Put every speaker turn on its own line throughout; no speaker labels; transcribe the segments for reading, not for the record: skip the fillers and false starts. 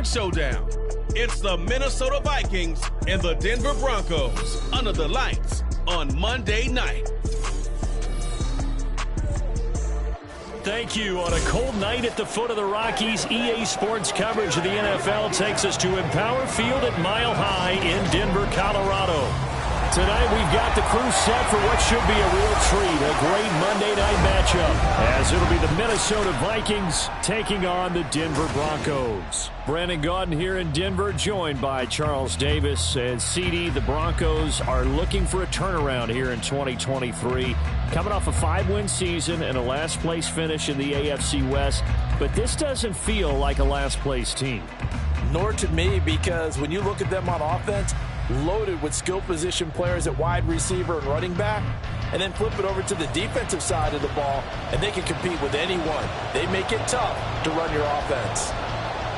conference showdown. It's the Minnesota Vikings and the Denver Broncos under the lights on Monday night.
Thank you. On a cold night at the foot of the Rockies, EA Sports coverage of the NFL takes us to Empower Field at Mile High in Denver, Colorado. Tonight we've got the crew set for what should be a real treat, a great Monday night matchup, as it'll be the Minnesota Vikings taking on the Denver Broncos. Brandon Gaudin here in Denver, joined by Charles Davis. And CD, the Broncos are looking for a turnaround here in 2023. Coming off a 5-win season and a last-place finish in the AFC West. But this doesn't feel like a last-place team.
Nor to me, because when you look at them on offense, loaded with skill position players at wide receiver and running back, and then flip it over to the defensive side of the ball, and they can compete with anyone. They make it tough to run your offense.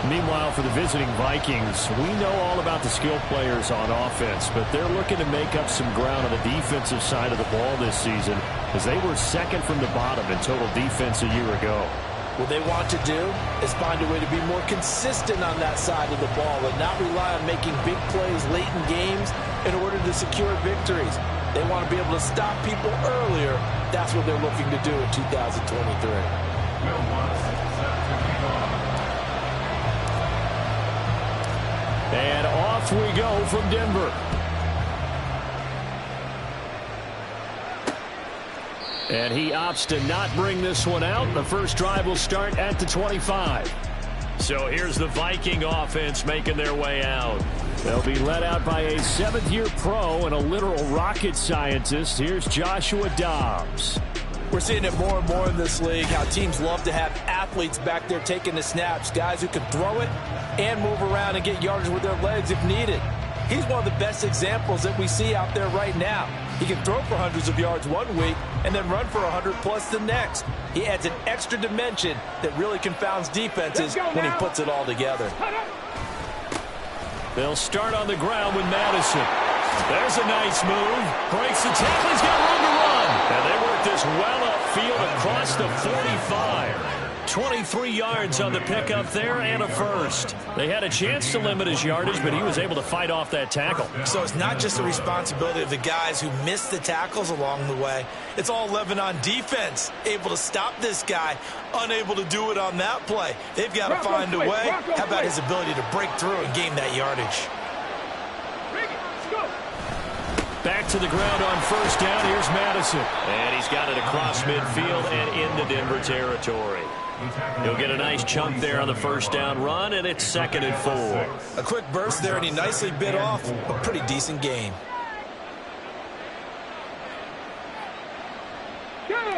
Meanwhile, for the visiting Vikings, we know all about the skill players on offense, but they're looking to make up some ground on the defensive side of the ball this season, as they were second from the bottom in total defense a year ago.
What they want to do is find a way to be more consistent on that side of the ball and not rely on making big plays late in games in order to secure victories. They want to be able to stop people earlier. That's what they're looking to do in 2023.
And off we go from Denver. And he opts to not bring this one out. The first drive will start at the 25. So here's the Viking offense making their way out. They'll be led out by a 7th-year pro and a literal rocket scientist. Here's Joshua Dobbs.
We're seeing it more and more in this league, how teams love to have athletes back there taking the snaps, guys who can throw it and move around and get yardage with their legs if needed. He's one of the best examples that we see out there right now. He can throw for hundreds of yards one week and then run for 100+ the next. He adds an extra dimension that really confounds defenses when he puts it all together.
They'll start on the ground with Madison. There's a nice move. Breaks the tackle. He's got room to run. And they work this well upfield across the 45. 23 yards on the pickup there and a first. They had a chance to limit his yardage, but he was able to fight off that tackle.
So it's not just the responsibility of the guys who missed the tackles along the way. It's all 11 on defense, able to stop this guy, unable to do it on that play. They've got to find a way. How about his ability to break through and gain that yardage?
Back to the ground on first down. Here's Madison. And he's got it across midfield and into Denver territory. He'll get a nice chunk there on the first down run, and it's 2nd and 4.
A quick burst there, and he nicely bit off a pretty decent gain.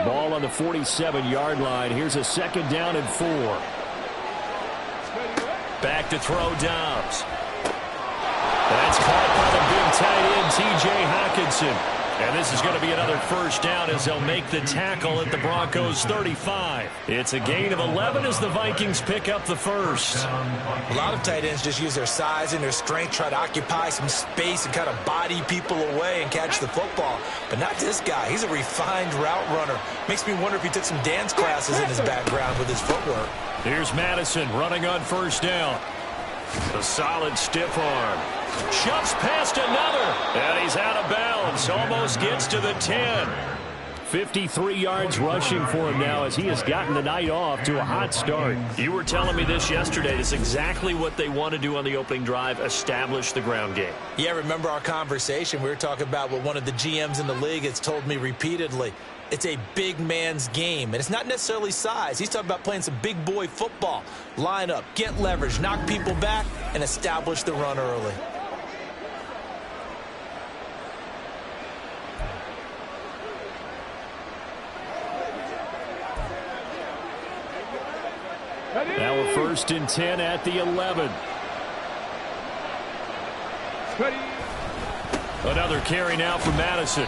Ball on the 47-yard line. Here's a 2nd down and 4. Back to throw Dobbs. That's caught by the big tight end, T.J. Hockenson. And this is going to be another first down as they'll make the tackle at the Broncos' 35. It's a gain of 11 as the Vikings pick up the first.
A lot of tight ends just use their size and their strength, try to occupy some space and kind of body people away and catch the football. But not this guy. He's a refined route runner. Makes me wonder if he took some dance classes in his background with his footwork.
Here's Madison running on first down. A solid stiff arm. Shoves past another. And he's out of bounds. Almost gets to the 10. 53 yards rushing for him now as he has gotten the night off to a hot start. You were telling me this yesterday. It's exactly what they want to do on the opening drive, establish the ground game.
Yeah, remember our conversation. We were talking about what one of the GMs in the league has told me repeatedly. It's a big man's game, and it's not necessarily size. He's talking about playing some big boy football. Line up, get leverage, knock people back, and establish the run early.
Now a 1st and 10 at the 11. Another carry now for Madison.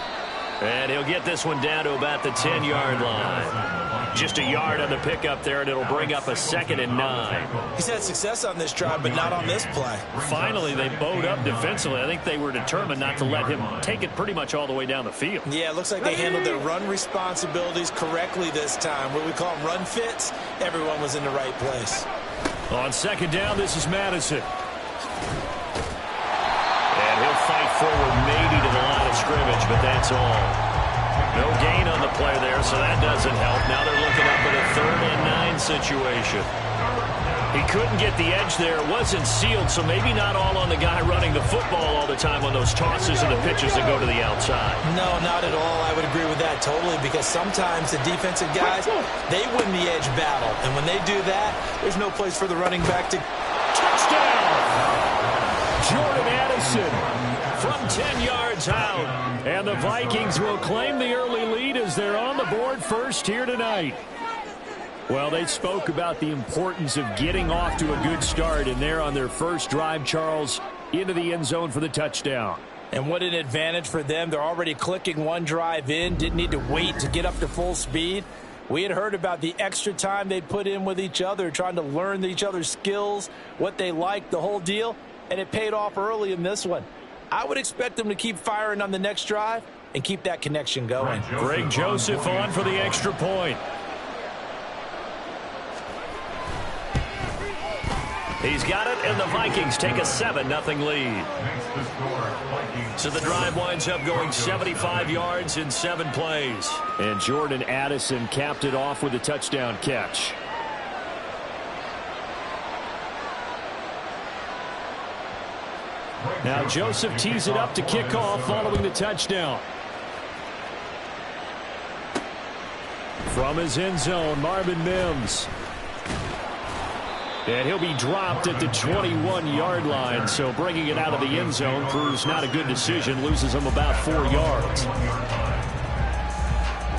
And he'll get this one down to about the 10-yard line. Just a yard on the pickup there, and it'll bring up a 2nd and 9.
He's had success on this drive, but not on this play.
Finally, they bowed up defensively. I think they were determined not to let him take it pretty much all the way down the field.
Yeah, it looks like they handled their run responsibilities correctly this time. What we call run fits, everyone was in the right place.
On second down, this is Madison. And he'll fight forward maybe to the line of scrimmage, but that's all. No gain on the play there, so that doesn't help. Now they're looking up at a 3rd and 9 situation. He couldn't get the edge there. It wasn't sealed, so maybe not all on the guy running the football all the time on those tosses and the pitches that go to the outside.
No, not at all. I would agree with that totally, because sometimes the defensive guys, they win the edge battle. And when they do that, there's no place for the running back to...
Touchdown! Jordan Addison from 10 yards out. And the Vikings will claim the early lead as they're on the board first here tonight. Well, they spoke about the importance of getting off to a good start, and they're on their first drive, Charles, into the end zone for the touchdown.
And what an advantage for them. They're already clicking one drive in, didn't need to wait to get up to full speed. We had heard about the extra time they put in with each other, trying to learn each other's skills, what they like, the whole deal, and it paid off early in this one. I would expect them to keep firing on the next drive and keep that connection going.
Greg Joseph on for the extra point. He's got it, and the Vikings take a 7-0 lead. So the drive winds up going 75 yards in 7 plays. And Jordan Addison capped it off with a touchdown catch. Now Joseph tees it up to kick off following the touchdown. From his end zone, Marvin Mims. And he'll be dropped at the 21-yard line, so bringing it out of the end zone proves not a good decision, loses him about 4 yards.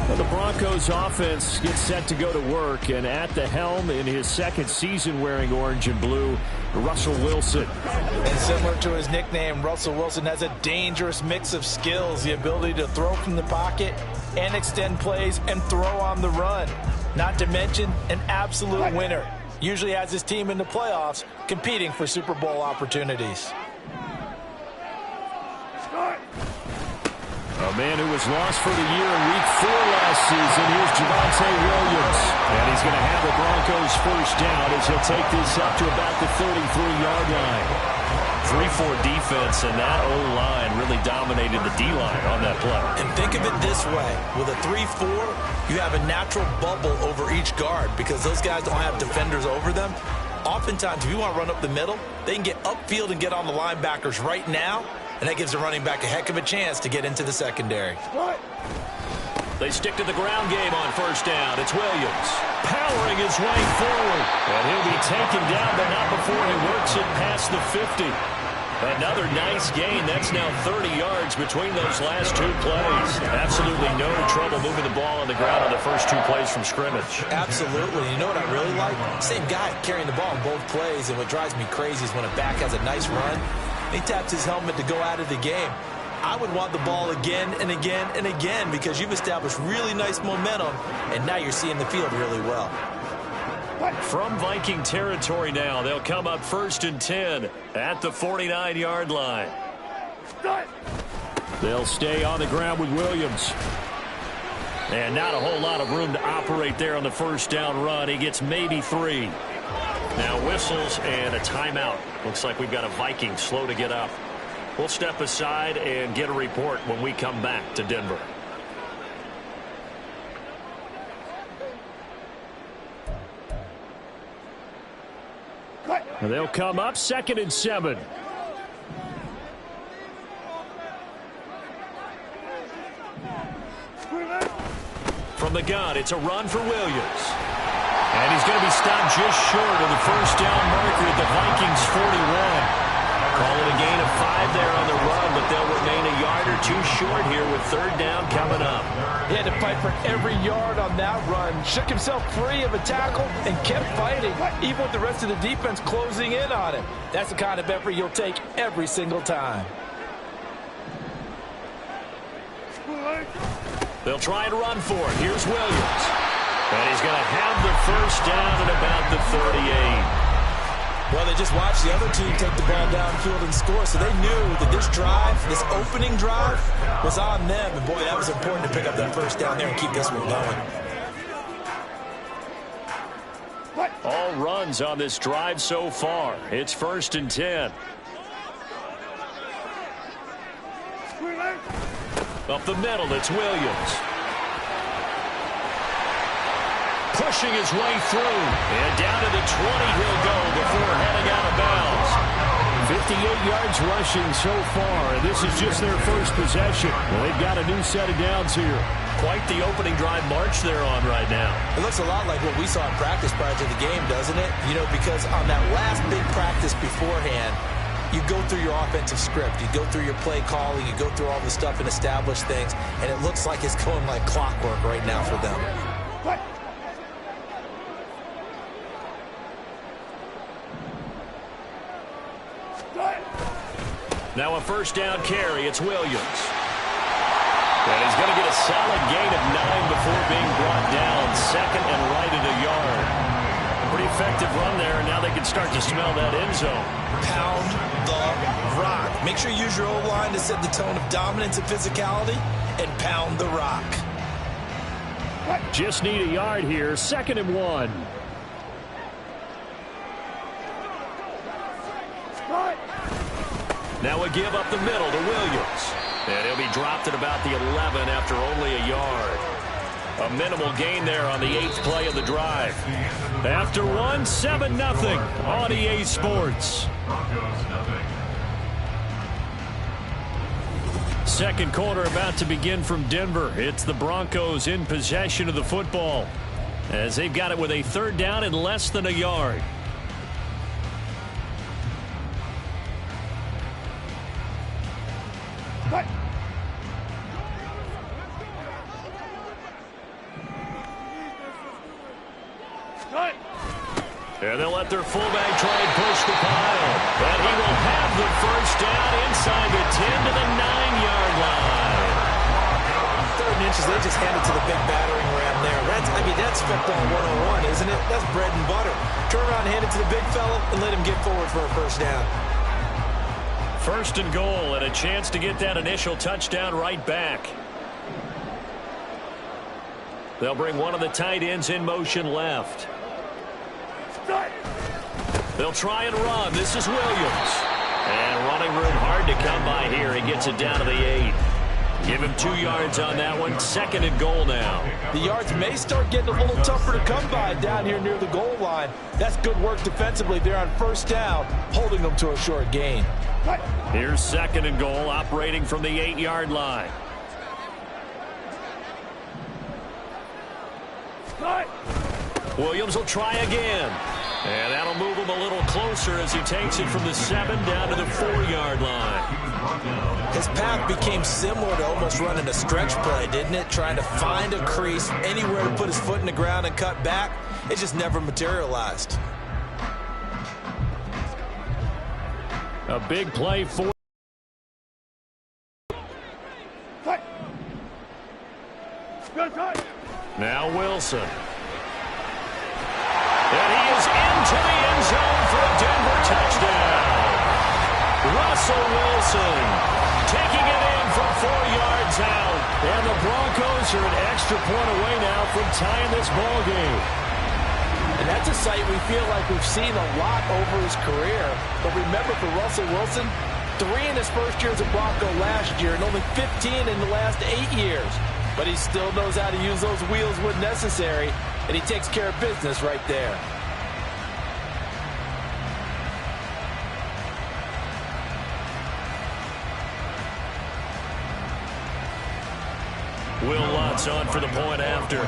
Well, the Broncos offense gets set to go to work, and at the helm in his 2nd season wearing orange and blue, Russell Wilson.
And similar to his nickname, Russell Wilson has a dangerous mix of skills, the ability to throw from the pocket and extend plays and throw on the run. Not to mention an absolute winner. Usually has his team in the playoffs competing for Super Bowl opportunities.
A man who was lost for the year in Week 4 last season. Here's Javonte Williams. And he's going to have the Broncos first down as he'll take this up to about the 33-yard line. 3-4 defense, and that O-line really dominated the D-line on that play.
And think of it this way. With a 3-4, you have a natural bubble over each guard because those guys don't have defenders over them. Oftentimes, if you want to run up the middle, they can get upfield and get on the linebackers right now, and that gives the running back a heck of a chance to get into the secondary.
They stick to the ground game on first down. It's Williams powering his way forward. And he'll be taken down, but not before he works it past the 50. Another nice gain. That's now 30 yards between those last 2 plays. Absolutely no trouble moving the ball on the ground on the first 2 plays from scrimmage.
Absolutely. You know what I really like? Same guy carrying the ball in both plays, and what drives me crazy is when a back has a nice run, he taps his helmet to go out of the game. I would want the ball again and again and again because you've established really nice momentum, and now you're seeing the field really well.
From Viking territory now, they'll come up 1st and 10 at the 49-yard line. They'll stay on the ground with Williams. And not a whole lot of room to operate there on the first down run. He gets maybe 3. Now whistles and a timeout. Looks like we've got a Viking slow to get up. We'll step aside and get a report when we come back to Denver. And they'll come up 2nd and 7. From the gun, it's a run for Williams. And he's going to be stopped just short of the first down marker at the Vikings 41. Call it a gain of 5 there on the run, but they'll remain a yard or 2 short here with 3rd down coming up.
He had to fight for every yard on that run. Shook himself free of a tackle and kept fighting, even with the rest of the defense closing in on him. That's the kind of effort you'll take every single time.
They'll try and run for it. Here's Williams. And he's going to have the first down at about the 38.
Well, they just watched the other team take the ball downfield and score, so they knew that this drive, this opening drive, was on them. And, boy, that was important to pick up that first down there and keep this one going.
all runs on this drive so far. It's 1st and 10. Up the middle, it's Williams. Pushing his way through. And down to the 20 he'll go before heading out of bounds. 58 yards rushing so far, and this is just their first possession. Well, they've got a new set of downs here. Quite the opening drive march they're on right now.
It looks a lot like what we saw in practice prior to the game, doesn't it? You know, because on that last big practice beforehand, you go through your offensive script, you go through your play calling, you go through all the stuff and establish things, and it looks like it's going like clockwork right now for them.
Now a first down carry, it's Williams. And he's going to get a solid gain of 9 before being brought down. 2nd and right at a yard. Pretty effective run there, and now they can start to smell that end zone.
Pound the rock. Make sure you use your O-line to set the tone of dominance and physicality, and pound the rock.
Just need a yard here. 2nd and 1. Now a give up the middle to Williams. And he'll be dropped at about the 11 after only a yard. A minimal gain there on the 8th play of the drive. After 1, 7-0 on EA Sports. Second quarter about to begin from Denver. It's the Broncos in possession of the football, as they've got it with a 3rd down and less than a yard. And they'll let their fullback try and push the pile. And he will have the first down inside the 10 to the 9-yard line.
3rd and inches, they just hand it to the big battering ram there. That's football 101, isn't it? That's bread and butter. Turn around, hand it to the big fella, and let him get forward for a first down.
1st and goal, and a chance to get that initial touchdown right back. They'll bring one of the tight ends in motion left. They'll try and run. This is Williams. And running room hard to come by here. He gets it down to the 8. Give him 2 yards on that one. 2nd and goal now.
The yards may start getting a little tougher to come by down here near the goal line. That's good work defensively there on first down, holding them to a short gain.
Here's 2nd and goal, operating from the 8-yard line. Williams will try again. And that'll move him a little closer as he takes it from the 7 down to the 4-yard line.
His path became similar to almost running a stretch play, didn't it? Trying to find a crease, anywhere to put his foot in the ground and cut back. It just never materialized.
A big play for... Now Wilson. And he is into the end zone for a Denver touchdown. Russell Wilson taking it in from 4 yards out. And the Broncos are an extra point away now from tying this ball game.
And that's a sight we feel like we've seen a lot over his career. But remember, for Russell Wilson, 3 in his first year as a Bronco last year and only 15 in the last 8 years. But he still knows how to use those wheels when necessary, and he takes care of business right there.
Will Lutz on for the point after.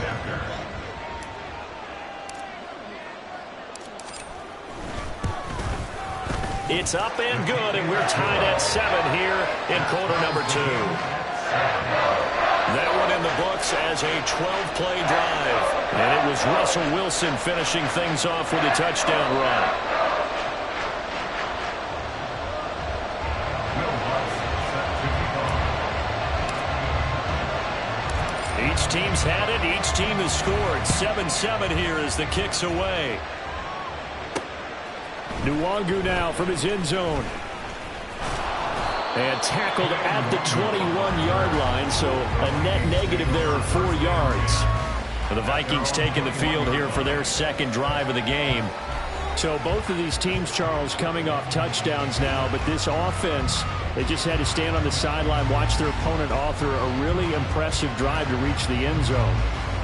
It's up and good, and we're tied at 7 here in quarter number 2. That one in the books as a 12-play drive. And it was Russell Wilson finishing things off with a touchdown run. Each team's had it. Each team has scored. 7-7 here as the kick's away. Nwangu now from his end zone. And tackled at the 21-yard line, so a net negative there of 4 yards. The Vikings taking the field here for their second drive of the game.
So both of these teams, Charles, coming off touchdowns now, but this offense, they just had to stand on the sideline, watch their opponent author a really impressive drive to reach the end zone.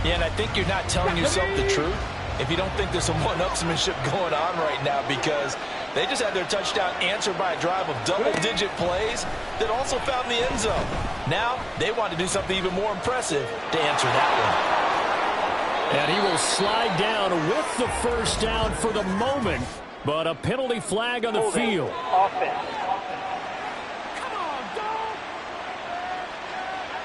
Yeah, and I think you're not telling yourself the truth if you don't think there's some one-upsmanship going on right now, because they just had their touchdown answered by a drive of double-digit plays that also found the end zone. Now they want to do something even more impressive to answer that one.
And he will slide down with the first down for the moment, but a penalty flag on the field.
Offense.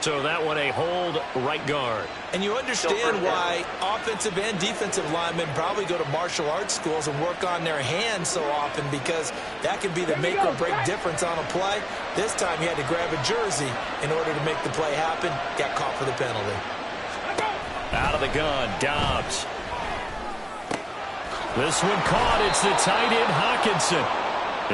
So that one a hold right guard.
And you understand why offensive and defensive linemen probably go to martial arts schools and work on their hands so often, because that can be the make or break difference on a play. This time he had to grab a jersey in order to make the play happen. Got caught for the penalty.
Out of the gun, Dobbs. This one caught. It's the tight end, Hawkinson.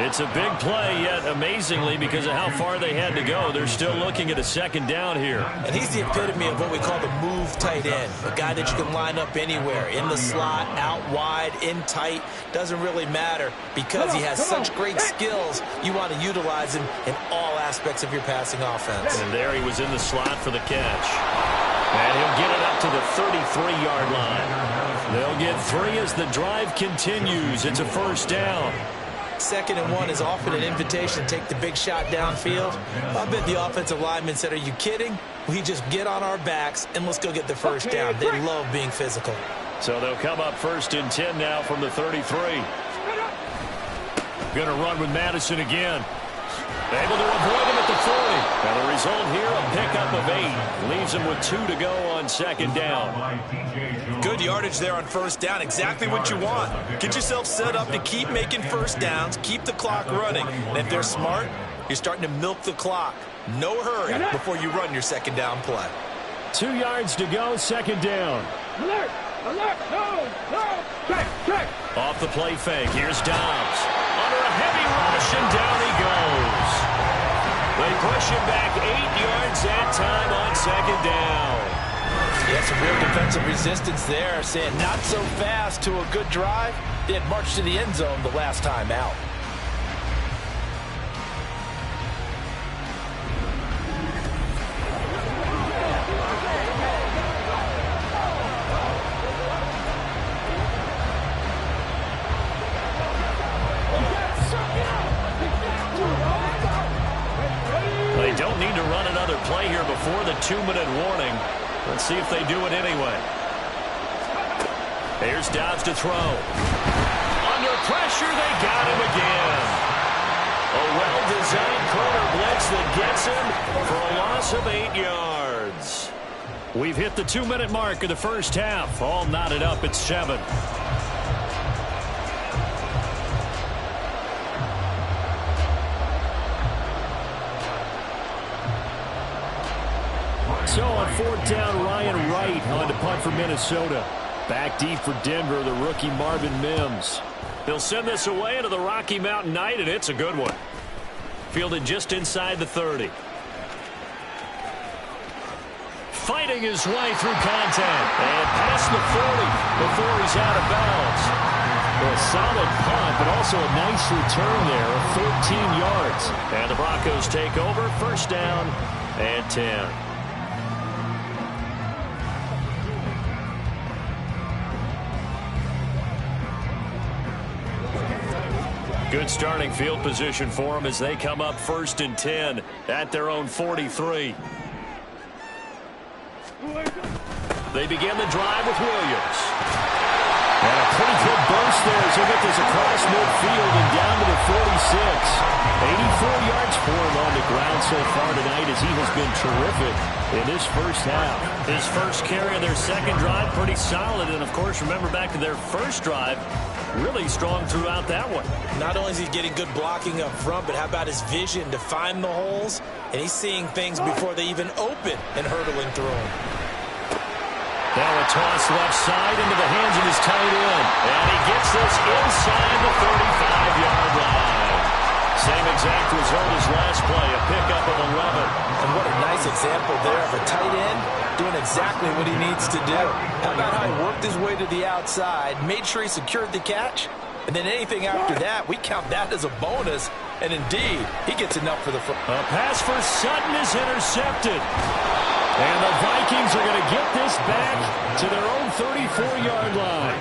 It's a big play, yet amazingly, because of how far they had to go, they're still looking at a second down here.
And he's the epitome of what we call the move tight end, a guy that you can line up anywhere, in the slot, out wide, in tight, doesn't really matter, because he has such great skills. You want to utilize him in all aspects of your passing offense.
And there he was in the slot for the catch. And he'll get it up to the 33-yard line. They'll get 3 as the drive continues. It's a first down.
2nd and 1 is often an invitation to take the big shot downfield. I bet the offensive lineman said, are you kidding? We just get on our backs and let's go get the first down. They love being physical.
So they'll come up 1st and 10 now from the 33. Going to run with Madison again. Able to avoid him at the 40. And the result here, a pickup of 8. Leaves him with 2 to go on 2nd down.
Good yardage there on 1st down. Exactly what you want. Get yourself set up to keep making first downs, keep the clock running. And if they're smart, you're starting to milk the clock. No hurry before you run your 2nd down play.
2 yards to go, 2nd down.
Alert! Alert! No! Check!
Off the play fake. Here's Dobbs. Under a heavy rush, and down he goes. They push him back 8 yards that time on 2nd down.
Yeah, some real defensive resistance there, saying not so fast to a good drive. They had marched to the end zone the last time out.
They don't need to run another play here before the 2-minute warning. Let's see if they do it anyway. Here's Dobbs to throw. Under pressure, they got him again. A well-designed corner blitz that gets him for a loss of 8 yards. We've hit the 2-minute mark of the first half. All knotted up at 7. So on 4th down, Ryan Wright on to punt for Minnesota. Back deep for Denver, the rookie Marvin Mims. They'll send this away into the Rocky Mountain Night, and it's a good one. Fielded just inside the 30. Fighting his way through contact. And past the 40 before he's out of bounds. A solid punt, but also a nice return there of 13 yards. And the Broncos take over, 1st down and 10. Good starting field position for them as they come up 1st and 10 at their own 43. They begin the drive with Williams. And a pretty good burst there as he'll get this across midfield and down to the 46. 84 yards for him on the ground so far tonight as he has been terrific in this first half. His first carry of their 2nd drive, pretty solid. And, of course, remember back to their first drive, really strong throughout that one.
Not only is he getting good blocking up front, but how about his vision to find the holes? And he's seeing things before they even open and hurdling through them.
Now a toss left side into the hands of his tight end. And he gets this inside the 35-yard line. Same exact result as last play, a pickup of 11.
And what a nice example there of a tight end doing exactly what he needs to do. How about how he worked his way to the outside, made sure he secured the catch, and then anything after that, we count that as a bonus. And indeed, he gets enough for the front.
A pass for Sutton is intercepted. And the Vikings are going to get this back to their own 34-yard line.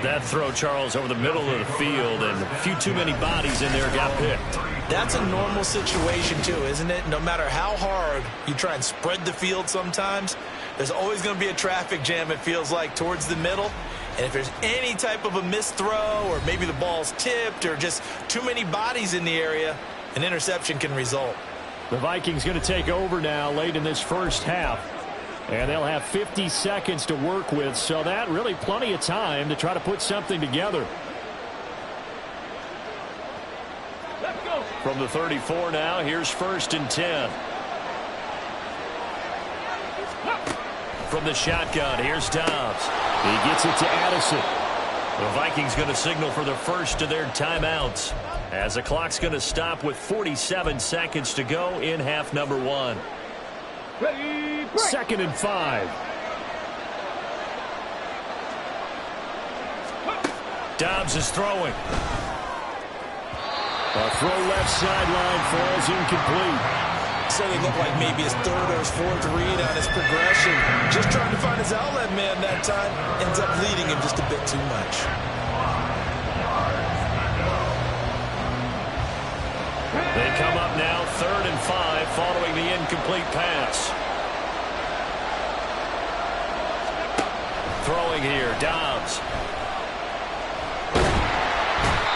That throw, Charles, over the middle of the field, and a few too many bodies in there got picked.
That's a normal situation, too, isn't it? No matter how hard you try and spread the field sometimes, there's always going to be a traffic jam, it feels like, towards the middle. And if there's any type of a missed throw, or maybe the ball's tipped, or just too many bodies in the area, an interception can result.
The Vikings going to take over now late in this first half. And they'll have 50 seconds to work with, so that really plenty of time to try to put something together.
Let's go.
From the 34 now, here's 1st and 10. From the shotgun, here's Dobbs.
He gets it to Addison.
The Vikings going to signal for the first of their timeouts, as the clock's going to stop with 47 seconds to go in half number 1.
Ready, break.
2nd and 5.
Dobbs is throwing.
A throw left sideline falls incomplete.
So they look like maybe his 3rd or his 4th read on his progression. Just trying to find his outlet man that time. Ends up leading him just a bit too much.
They come up now 3rd and 5 following the incomplete pass. Throwing here, Dobbs.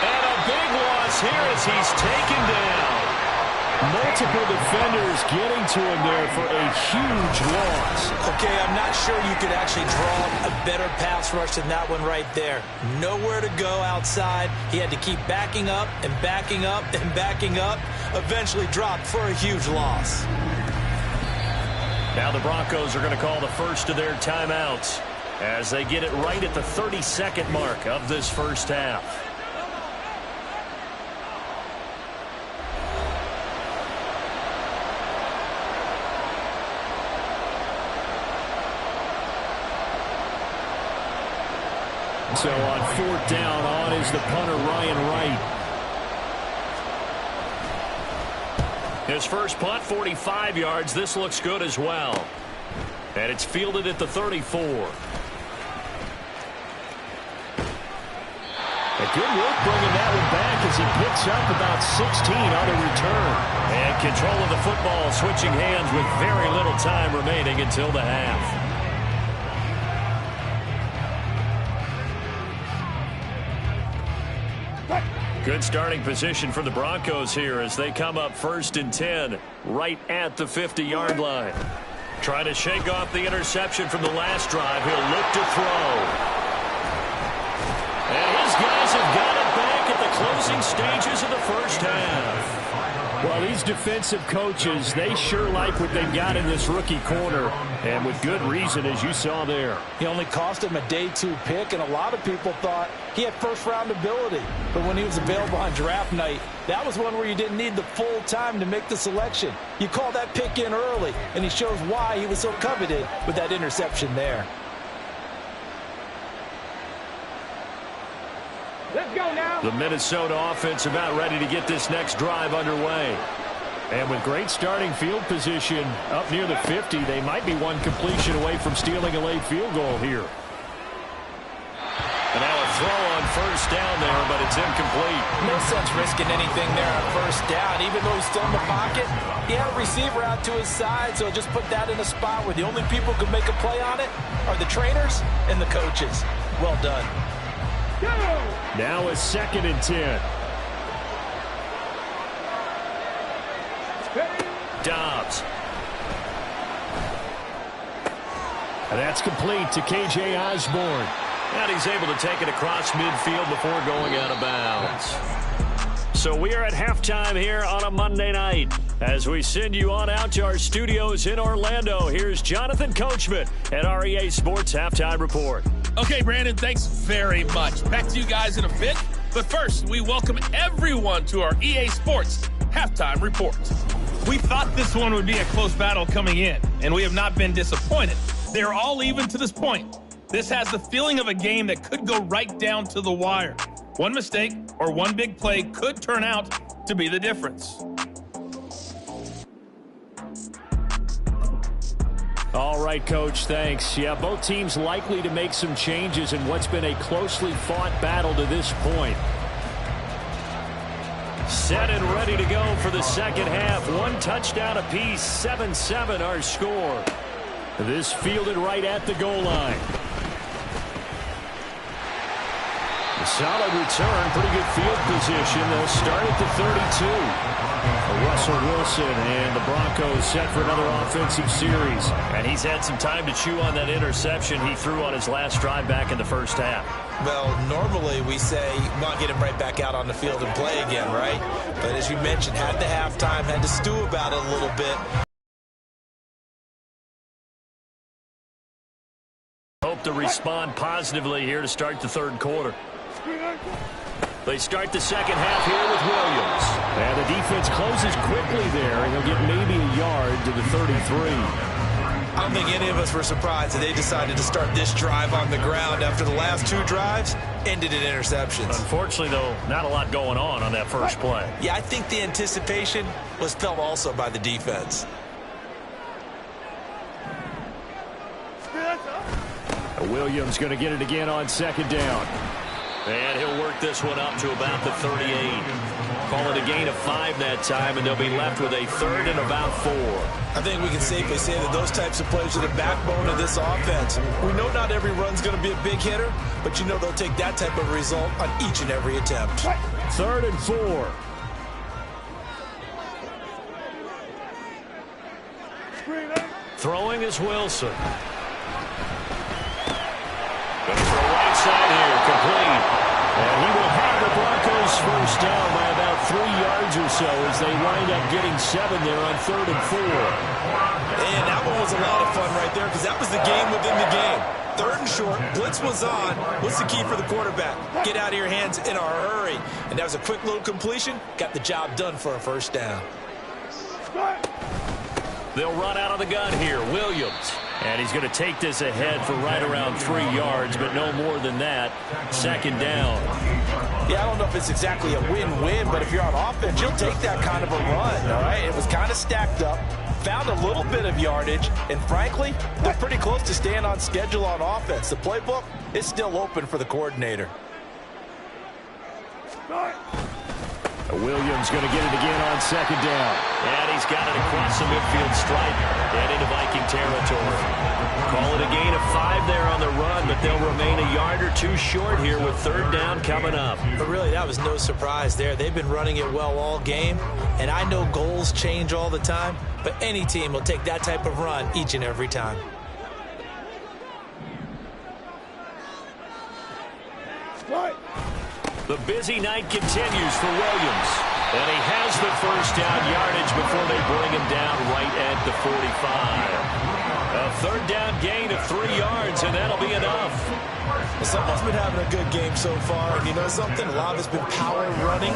And a big loss here as he's taken down.
Multiple defenders getting to him there for a huge loss.
Okay, I'm not sure you could actually draw a better pass rush than that one right there. Nowhere to go outside. He had to keep backing up and backing up and backing up. Eventually dropped for a huge loss.
Now the Broncos are going to call the first of their timeouts as they get it right at the 32nd mark of this first half.
So on 4th down, on is the punter, Ryan Wright.
His first punt, 45 yards. This looks good as well. And it's fielded at the 34.
A good work bringing that one back as he picks up about 16 on the return.
And control of the football, switching hands with very little time remaining until the half. Good starting position for the Broncos here as they come up 1st and 10 right at the 50-yard line. Trying to shake off the interception from the last drive. He'll look to throw. And his guys have got it back at the closing stages of the first half.
Well, these defensive coaches, they sure like what they've got in this rookie corner, and with good reason, as you saw there.
He only cost him a day 2 pick, and a lot of people thought he had first-round ability. But when he was available on draft night, that was one where you didn't need the full time to make the selection. You call that pick in early, and he shows why he was so coveted with that interception there.
Let's go now.
The Minnesota offense about ready to get this next drive underway.
And with great starting field position up near the 50, they might be one completion away from stealing a late field goal here.
And now a throw on 1st down there, but it's incomplete.
No sense risking anything there on 1st down. Even though he's still in the pocket, he had a receiver out to his side, so just put that in a spot where the only people who can make a play on it are the trainers and the coaches. Well done.
Go.
Now a 2nd and 10.
Dobbs.
And that's complete to K.J. Osborne.
And he's able to take it across midfield before going out of bounds. So we are at halftime here on a Monday night. As we send you on out to our studios in Orlando, here's Jonathan Coachman at REA Sports Halftime Report.
Okay, Brandon, thanks very much. Back to you guys in a bit. But first, we welcome everyone to our EA Sports halftime report. We thought this one would be a close battle coming in, and we have not been disappointed. They're all even to this point. This has the feeling of a game that could go right down to the wire. One mistake or one big play could turn out to be the difference.
All right, Coach, thanks. Yeah, both teams likely to make some changes in what's been a closely fought battle to this point. Set and ready to go for the second half. One touchdown apiece, 7-7 our score. This fielded right at the goal line. A solid return, pretty good field position. They'll start at the 32. Russell Wilson and the Broncos set for another offensive series.
And he's had some time to chew on that interception he threw on his last drive back in the first half.
Well, normally we say, well, get him right back out on the field and play again, right? But as you mentioned, had the halftime, had to stew about it a little bit.
Hope to respond positively here to start the third quarter.
They start the second half here with Williams. And the defense closes quickly there, and he'll get maybe a yard to the 33.
I don't think any of us were surprised that they decided to start this drive on the ground after the last two drives ended in interceptions.
Unfortunately, though, not a lot going on that first play.
Yeah, I think the anticipation was felt also by the defense.
Williams going to get it again on second down.
And he'll work this one up to about the 38. Call it a gain of 5 that time, and they'll be left with a third and about 4.
I think we can safely say that those types of plays are the backbone of this offense. We know not every run's going to be a big hitter, but you know they'll take that type of result on each and every attempt.
Third and 4.
Throwing is Wilson. Going to throw right side here, complete. And he will have the Broncos first down by about 3 yards or so as they wind up getting 7 there on 3rd and 4.
And that one was a lot of fun right there because that was the game within the game. 3rd and short, blitz was on. What's the key for the quarterback? Get out of your hands in a hurry. And that was a quick little completion. Got the job done for a first down.
They'll run out of the gun here. Williams. And he's going to take this ahead for right around 3 yards, but no more than that. Second down.
Yeah, I don't know if it's exactly a win-win, but if you're on offense, you'll take that kind of a run, all right? It was kind of stacked up, found a little bit of yardage, and frankly, they're pretty close to staying on schedule on offense. The playbook is still open for the coordinator.
Williams going to get it again on second down.
And he's got it across the midfield stripe and into Viking territory. Call it a gain of 5 there on the run, but they'll remain a yard or 2 short here with 3rd down coming up.
But really, that was no surprise there. They've been running it well all game, and I know goals change all the time, but any team will take that type of run each and every time.
The busy night continues for Williams. And he has the first down yardage before they bring him down right at the 45. A 3rd down gain of 3 yards, and that'll be enough.
Well, someone's been having a good game so far, and you know something? A lot of it's been power running.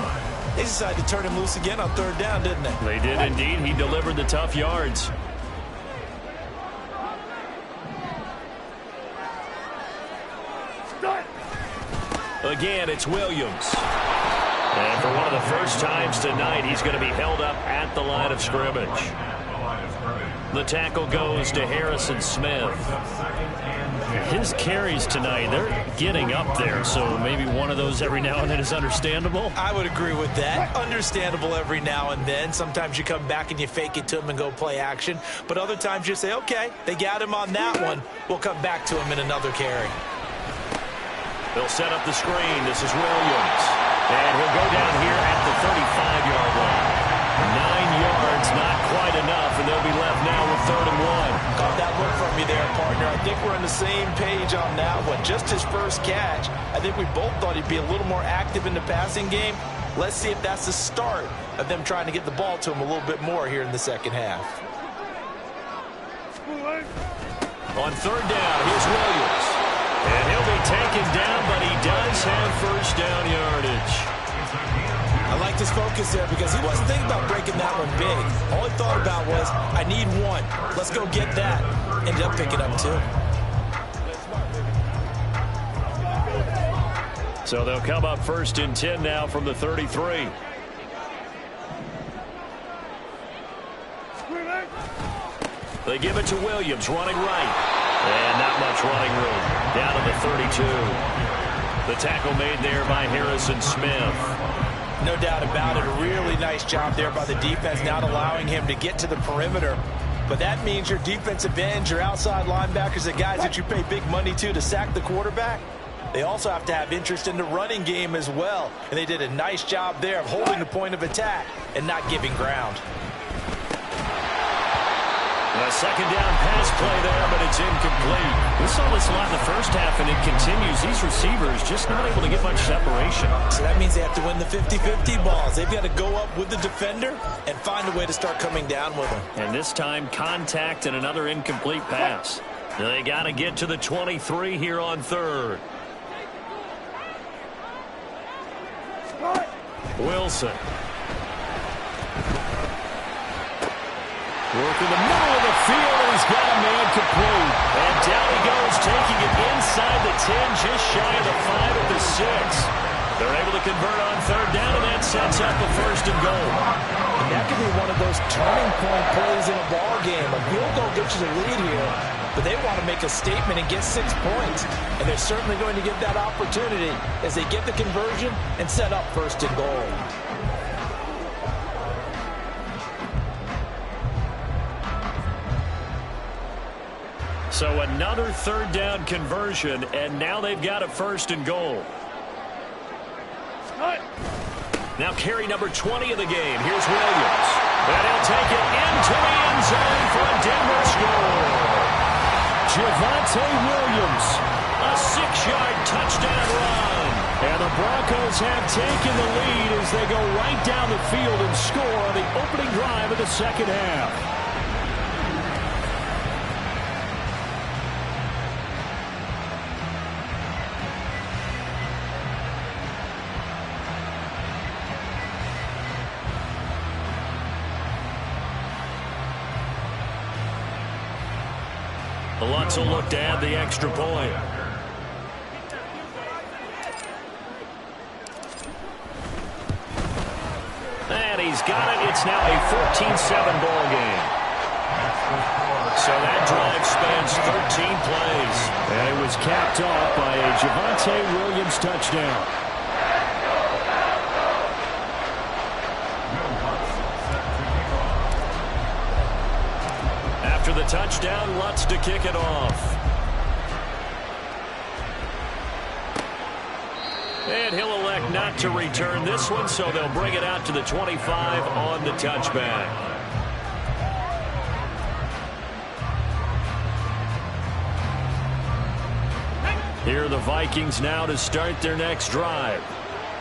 They decided to turn him loose again on 3rd down, didn't they?
They did indeed. He delivered the tough yards. Again, it's Williams. And for one of the first times tonight, he's going to be held up at the line of scrimmage. The tackle goes to Harrison Smith.
His carries tonight, they're getting up there, so maybe one of those every now and then is understandable.
I would agree with that. Understandable every now and then. Sometimes you come back and you fake it to him and go play action. But other times you say, okay, they got him on that one. We'll come back to him in another carry.
They'll set up the screen. This is Williams. And he'll go down here at the 35-yard line. 9 yards, not quite enough, and they'll be left now with 3rd and 1.
Got that look from you there, partner. I think we're on the same page on that one. Just his first catch. I think we both thought he'd be a little more active in the passing game. Let's see if that's the start of them trying to get the ball to him a little bit more here in the second half.
On 3rd down, here's Williams. And he'll be taken down, but he does have first down yardage.
I liked his focus there because he wasn't thinking about breaking that one big. All he thought about was, I need one. Let's go get that. Ended up picking up two.
So they'll come up 1st and 10 now from the 33. They give it to Williams, running right. And not much running room. Down to the 32. The tackle made there by Harrison Smith.
No doubt about it. A really nice job there by the defense, not allowing him to get to the perimeter. But that means your defensive ends, your outside linebackers, the guys that you pay big money to sack the quarterback, they also have to have interest in the running game as well. And they did a nice job there of holding the point of attack and not giving ground.
A second down pass play there, but it's incomplete. We saw this a lot in the first half, and it continues. These receivers just not able to get much separation.
So that means they have to win the 50-50 balls. They've got to go up with the defender and find a way to start coming down with them.
And this time, contact and another incomplete pass. They got to get to the 23 here on 3rd. Wilson. Working the middle of the field, and he's got a man complete. And down he goes, taking it inside the 10, just shy of the 5 at the 6. They're able to convert on 3rd down, and that sets up a 1st and goal.
And that could be one of those turning point plays in a ball game. A field goal gets you the lead here, but they want to make a statement and get 6 points. And they're certainly going to get that opportunity as they get the conversion and set up 1st and goal.
So another 3rd down conversion, and now they've got a 1st and goal. Now carry number 20 of the game. Here's Williams. And he'll take it into the end zone for a Denver score. Javonte Williams, a 6-yard touchdown run. And the Broncos have taken the lead as they go right down the field and score on the opening drive of the second half. The Lutz will look to add the extra point. And he's got it. It's now a 14-7 ball game. So that drive spans 13 plays. And it was capped off by a Javonte Williams touchdown. After the touchdown, Lutz to kick it off. And he'll elect not to return this one, so they'll bring it out to the 25 on the touchback. Here are the Vikings now to start their next drive.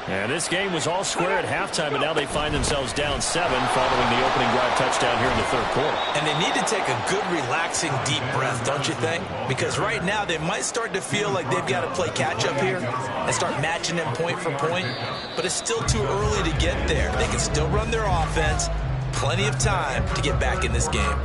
And this game was all square at halftime, but now they find themselves down 7 following the opening drive touchdown here in the 3rd quarter.
And they need to take a good, relaxing, deep breath, don't you think? Because right now they might start to feel like they've got to play catch-up here and start matching them point for point. But it's still too early to get there. They can still run their offense. Plenty of time to get back in this game.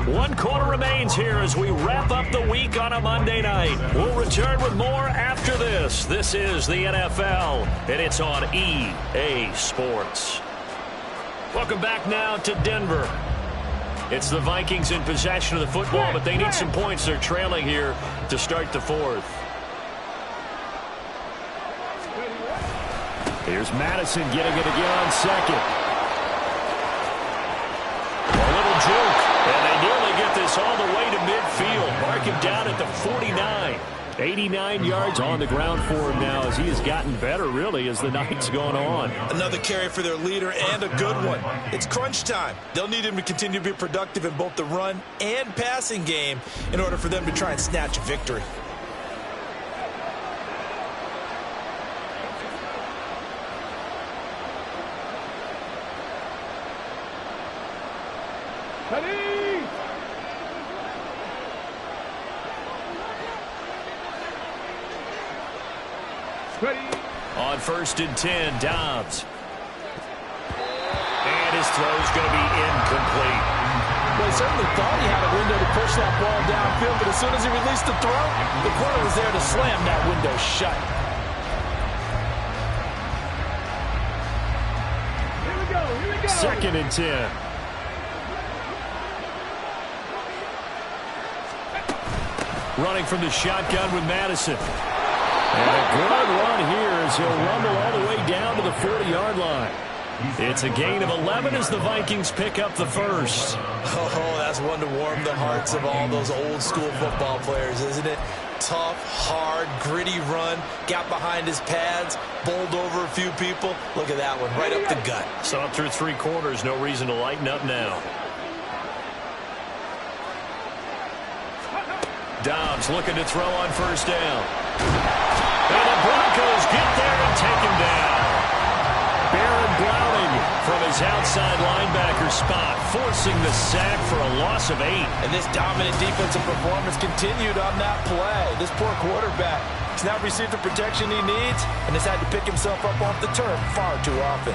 1 quarter remains here as we wrap up the week on a Monday night. We'll return with more after this. This is the NFL, and it's on EA Sports. Welcome back now to Denver. It's the Vikings in possession of the football, but they need some points. They're trailing here to start the 4th. Here's Madison getting it again on 2nd. A little juke. And they nearly get this all the way to midfield. Mark him down at the 49. 89 yards on the ground for him now as he has gotten better, really, as the night's gone on.
Another carry for their leader and a good one. It's crunch time. They'll need him to continue to be productive in both the run and passing game in order for them to try and snatch a victory.
Ready.
On 1st and 10, Dobbs.
this throw is going to be incomplete.
Well, he certainly thought he had a window to push that ball downfield, but as soon as he released the throw, the corner was there to slam that window shut.
Here we go. Here we go.
2nd and 10.
Running from the shotgun with Madison. And a good run here as he'll rumble all the way down to the 40-yard line. It's a gain of 11 as the Vikings pick up the first.
Oh, that's one to warm the hearts of all those old-school football players, isn't it? Tough, hard, gritty run. Got behind his pads, bowled over a few people. Look at that one, right up the gut.
Saw it through 3 quarters. No reason to lighten up now. Dobbs looking to throw on 1st down. And the Broncos get there and take him down. Baron Browning from his outside linebacker spot, forcing the sack for a loss of 8.
And this dominant defensive performance continued on that play. This poor quarterback has not received the protection he needs and has had to pick himself up off the turf far too often.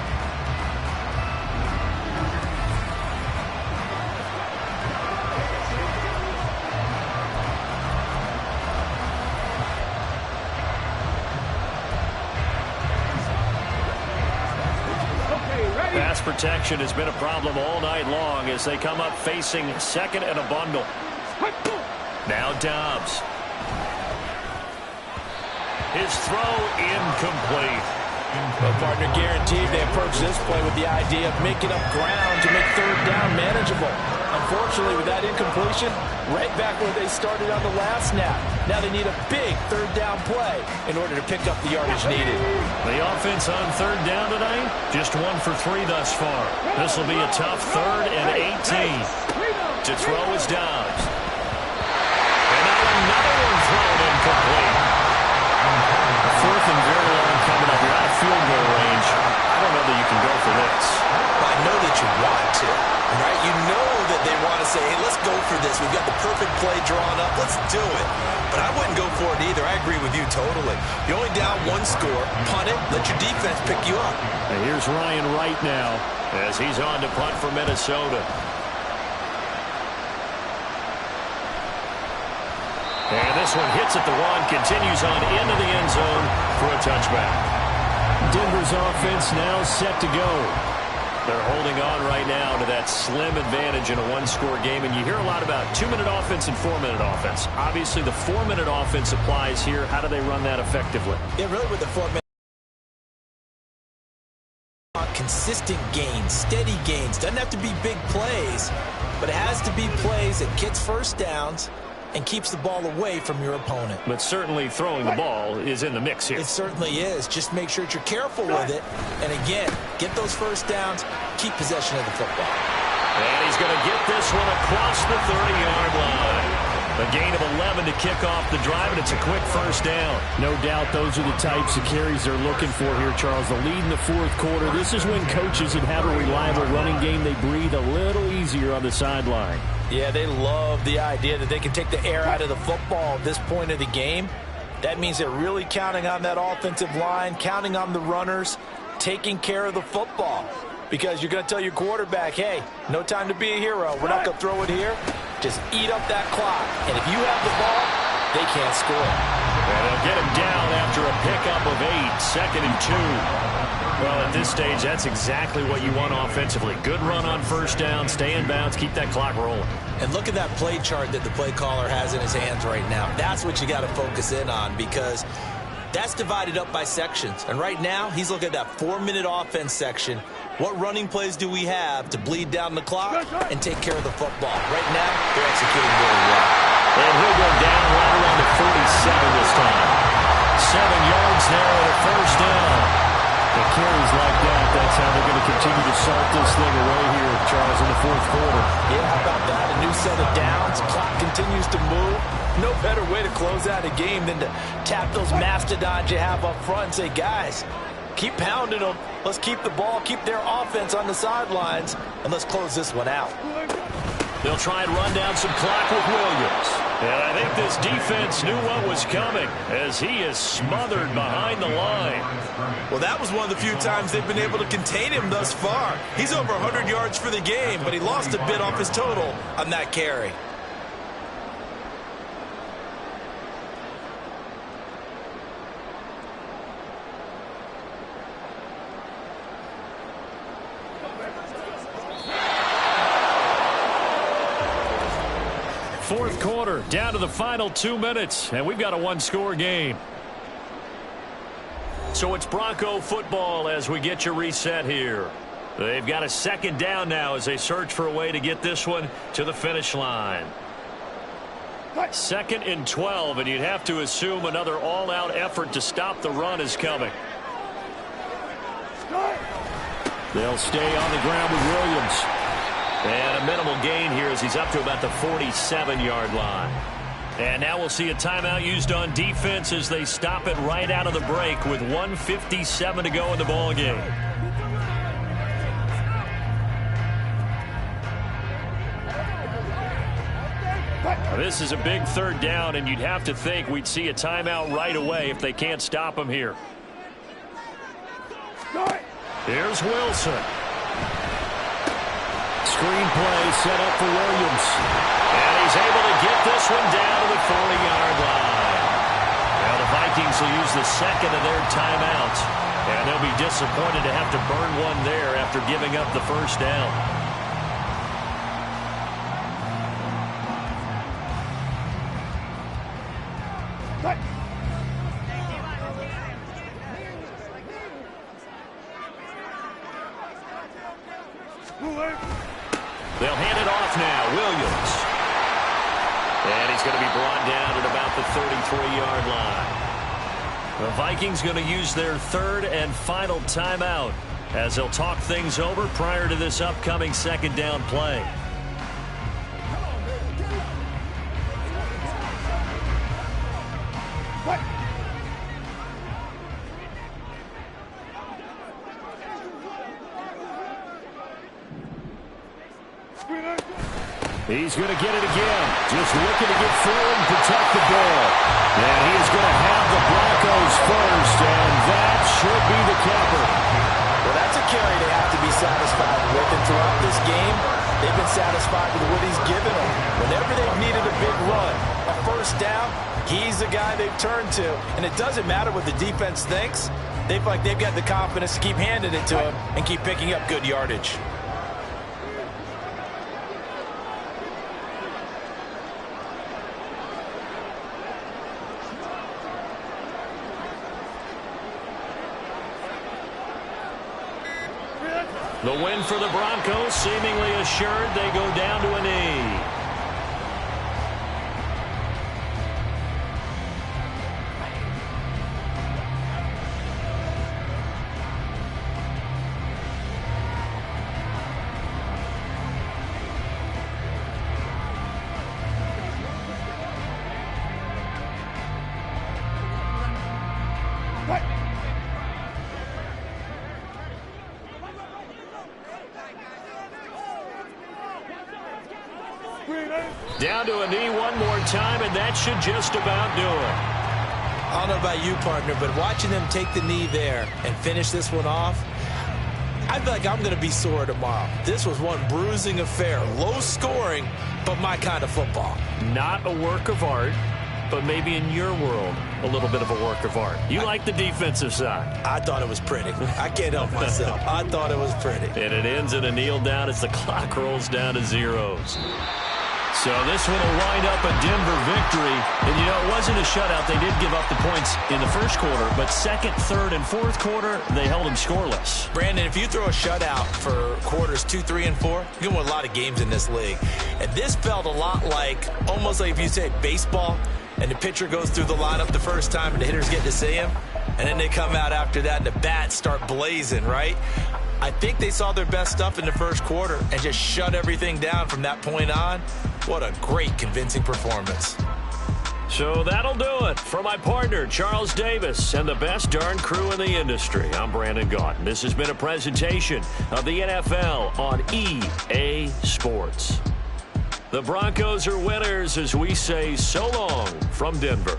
Pass protection has been a problem all night long as they come up facing 2nd and a bundle. Now Dobbs. His throw incomplete.
Well, partner, guaranteed they approach this play with the idea of making up ground to make 3rd down manageable. Unfortunately, with that incompletion, right back where they started on the last snap. Now they need a big 3rd down play in order to pick up the yardage needed.
The offense on 3rd down tonight, just 1 for 3 thus far. This will be a tough 3rd and 18. To throw is Dobbs. And now another one thrown incomplete. 4th and very long coming up. You're out of field goal range. I don't know that you can go for this.
I know that you want to, right? You know that they want to say, hey, let's go for this. We've got the perfect play drawn up. Let's do it. But I wouldn't go for it either. I agree with you totally. You're only down 1 score. Punt it. Let your defense pick you up.
And here's Ryan Wright now as he's on to punt for Minnesota. And this one hits at the 1, continues on into the end zone for a touchback. Denver's offense now set to go. They're holding on right now to that slim advantage in a 1-score game. And you hear a lot about 2-minute offense and 4-minute offense. Obviously, the 4-minute offense applies here. How do they run that effectively?
Yeah, really with the 4-minute. Consistent gains, steady gains. Doesn't have to be big plays, but it has to be plays that gets 1st downs and keeps the ball away from your opponent.
But certainly throwing the ball is in the mix here.
It certainly is. Just make sure that you're careful with it. And again, get those 1st downs, keep possession of the football.
And he's going to get this one across the 30-yard line. A gain of 11 to kick off the drive, and it's a quick 1st down.
No doubt those are the types of carries they're looking for here, Charles. The lead in the 4th quarter. This is when coaches that have a reliable running game, they breathe a little easier on the sideline.
Yeah, they love the idea that they can take the air out of the football at this point of the game. That means they're really counting on that offensive line, counting on the runners, taking care of the football. Because you're going to tell your quarterback, hey, no time to be a hero. We're not going to throw it here. Just eat up that clock. And if you have the ball, they can't score.
And they'll get him down after a pickup of 8, 2nd and 2. Well, at this stage, that's exactly what you want offensively. Good run on 1st down, stay in bounds, keep that clock rolling.
And look at that play chart that the play caller has in his hands right now. That's what you got to focus in on because that's divided up by sections. And right now, he's looking at that 4-minute offense section. What running plays do we have to bleed down the clock and take care of the football? Right now, they're executing really well.
And he'll go down right around the 47 this time. 7 yards there at a 1st down.
The carries like that, that's how they're going to continue to salt this thing away here, Charles, in the 4th quarter.
Yeah, how about that? A new set of downs. Clock continues to move. No better way to close out a game than to tap those mastodons you have up front and say, guys, keep pounding them. Let's keep the ball, keep their offense on the sidelines, and let's close this one out.
They'll try and run down some clock with Williams.
And I think this defense knew what was coming as he is smothered behind the line.
Well, that was one of the few times they've been able to contain him thus far. He's over 100 yards for the game, but he lost a bit off his total on that carry.
Fourth quarter, down to the final 2 minutes, and we've got a one-score game. So it's Bronco football as we get you reset here. They've got a second down now as they search for a way to get this one to the finish line. 2nd and 12, and you'd have to assume another all-out effort to stop the run is coming. They'll stay on the ground with Williams. And a minimal gain here as he's up to about the 47-yard line. And now we'll see a timeout used on defense as they stop it right out of the break with 1:57 to go in the ball game. This is a big third down, and you'd have to think we'd see a timeout right away if they can't stop him here. Here's Wilson. Screen play set up for Williams. And he's able to get this one down to the 40-yard line. Now the Vikings will use the second of their timeouts. And they'll be disappointed to have to burn one there after giving up the first down. They'll hand it off now. Williams. And he's going to be brought down at about the 33-yard line. The Vikings going to use their third and final timeout as they'll talk things over prior to this upcoming second down play. He's going to get it again. Just looking to get through and protect the ball. And he's going to have the Broncos first, and that should be the capper.
Well, that's a carry they have to be satisfied with. And throughout this game, they've been satisfied with what he's given them. Whenever they've needed a big run, a first down, he's the guy they've turned to. And it doesn't matter what the defense thinks. They feel like they've got the confidence to keep handing it to him and keep picking up good yardage.
The win for the Broncos, seemingly assured. They go down to a knee. Down to a knee one more time, and that should just about do it.
I don't know about you, partner, but watching them take the knee there and finish this one off, I feel like I'm going to be sore tomorrow. This was one bruising affair. Low scoring, but my kind of football.
Not a work of art, but maybe in your world, a little bit of a work of art. You like the defensive side.
I thought it was pretty. I can't help myself. I thought it was pretty.
And it ends in a kneel down as the clock rolls down to zeros. So this one will wind up a Denver victory. And, you know, it wasn't a shutout. They did give up the points in the first quarter. But second, third, and fourth quarter, they held them scoreless.
Brandon, if you throw a shutout for quarters 2, 3, and 4, you can win a lot of games in this league. And this felt a lot like, almost like if you say baseball, and the pitcher goes through the lineup the first time and the hitters get to see him. And then they come out after that and the bats start blazing, right? I think they saw their best stuff in the first quarter and just shut everything down from that point on. What a great, convincing performance.
So that'll do it. For my partner, Charles Davis, and the best darn crew in the industry, I'm Brandon Gaudin. This has been a presentation of the NFL on EA Sports. The Broncos are winners as we say so long from Denver.